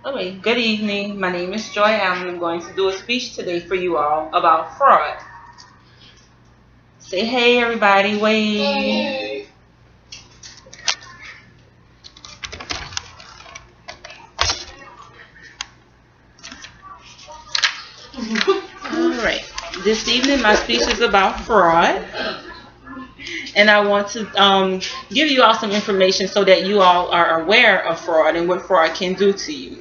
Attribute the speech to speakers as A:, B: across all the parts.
A: Okay, good evening. My name is Joy Allen. I'm going to do a speech today for you all about fraud. Say hey, everybody. Wave. Hey. All right. This evening, my speech is about fraud. And I want to give you all some information so that you all are aware of fraud and what fraud can do to you.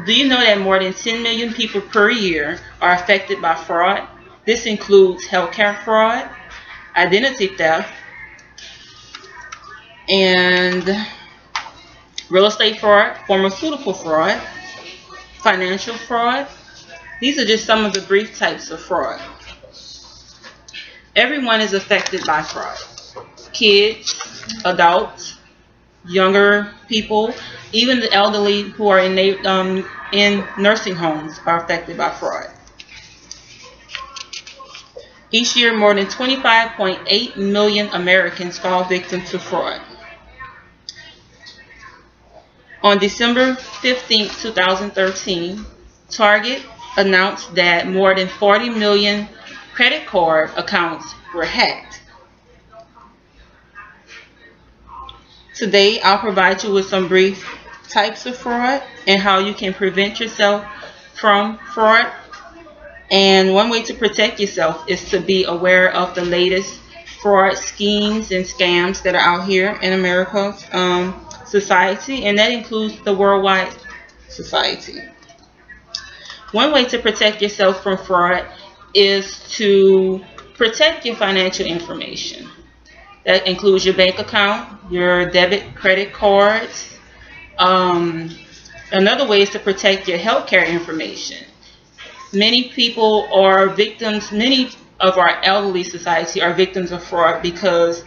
A: Do you know that more than 10 million people per year are affected by fraud? This includes healthcare fraud, identity theft, and real estate fraud, pharmaceutical fraud, financial fraud. These are just some of the brief types of fraud. Everyone is affected by fraud. Kids, adults, younger people, even the elderly who are in nursing homes are affected by fraud. Each year, more than 25.8 million Americans fall victim to fraud. On December 15, 2013, Target announced that more than 40 million credit card accounts were hacked. Today, I'll provide you with some brief types of fraud and how you can prevent yourself from fraud. And one way to protect yourself is to be aware of the latest fraud schemes and scams that are out here in America's society, and that includes the worldwide society. One way to protect yourself from fraud is to protect your financial information. That includes your bank account, your debit, credit cards. Another way is to protect your healthcare information. Many people are victims, many of our elderly society are victims of fraud because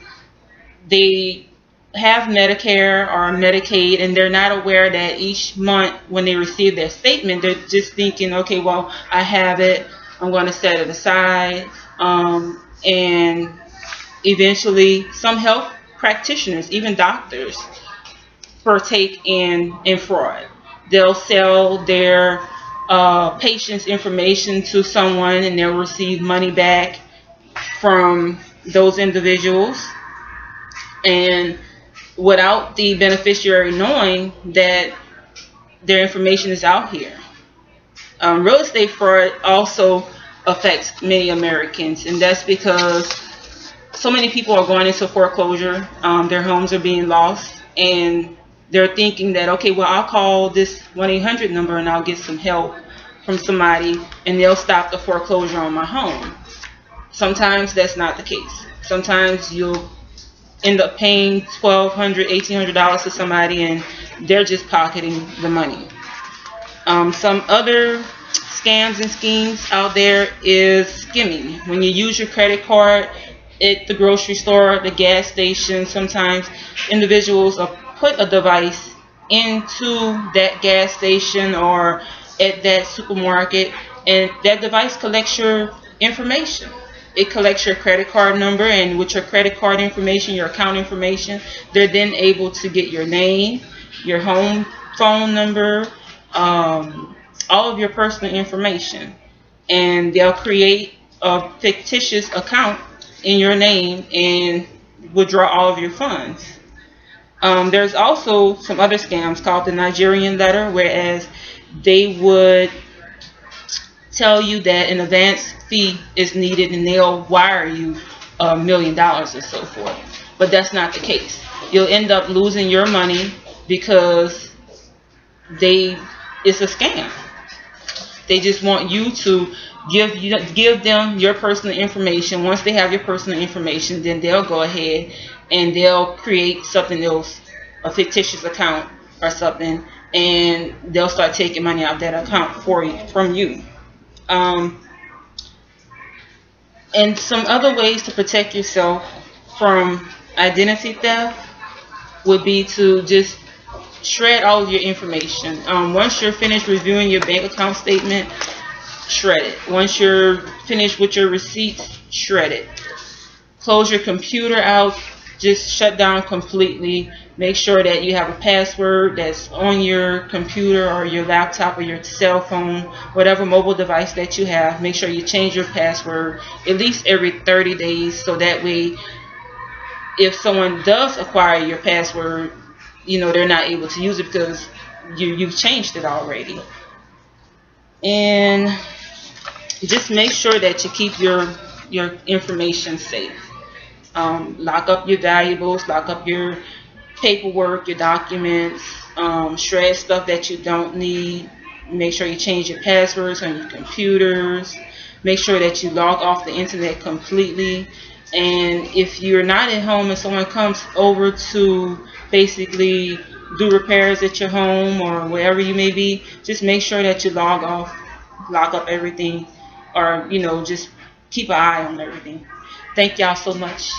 A: they have Medicare or Medicaid and they're not aware that each month when they receive their statement, they're just thinking, okay, well, I have it, I'm going to set it aside. And eventually some health practitioners, even doctors, partake in fraud. They'll sell their patient's information to someone and they'll receive money back from those individuals, and without the beneficiary knowing that their information is out here. Real estate fraud also affects many Americans, and that's because so many people are going into foreclosure. Their homes are being lost, and they're thinking that, okay, well, I'll call this 1-800 number and I'll get some help from somebody and they'll stop the foreclosure on my home. Sometimes that's not the case. Sometimes you'll end up paying $1,200, $1,800 to somebody and they're just pocketing the money. Some other scams and schemes out there is skimming. When you use your credit card at the grocery store, the gas station, sometimes individuals will put a device into that gas station or at that supermarket, and that device collects your information. It collects your credit card number, and with your credit card information, your account information, they're then able to get your name, your home phone number, all of your personal information, and they'll create a fictitious account in your name and withdraw all of your funds. There's also some other scams called the Nigerian letter, whereas they would tell you that an advance fee is needed and they'll wire you $1 million or so forth. But that's not the case. You'll end up losing your money because it's a scam. They just want you to give them your personal information. Once they have your personal information, then they'll go ahead and they'll create something else, a fictitious account or something, and they'll start taking money out of that account from you. And some other ways to protect yourself from identity theft would be to just shred all of your information. Once you're finished reviewing your bank account statement, shred it. Once you're finished with your receipts, shred it. Close your computer out. Just shut down completely. Make sure that you have a password that's on your computer or your laptop or your cell phone, whatever mobile device that you have. Make sure you change your password at least every 30 days, so that way if someone does acquire your password, they're not able to use it because you've changed it already. And just make sure that you keep your information safe. Lock up your valuables, lock up your paperwork, your documents, shred stuff that you don't need. Make sure you change your passwords on your computers. Make sure that you log off the internet completely. And if you're not at home and someone comes over to basically do repairs at your home or wherever you may be, just make sure that you log off, lock up everything, or just keep an eye on everything. Thank y'all so much.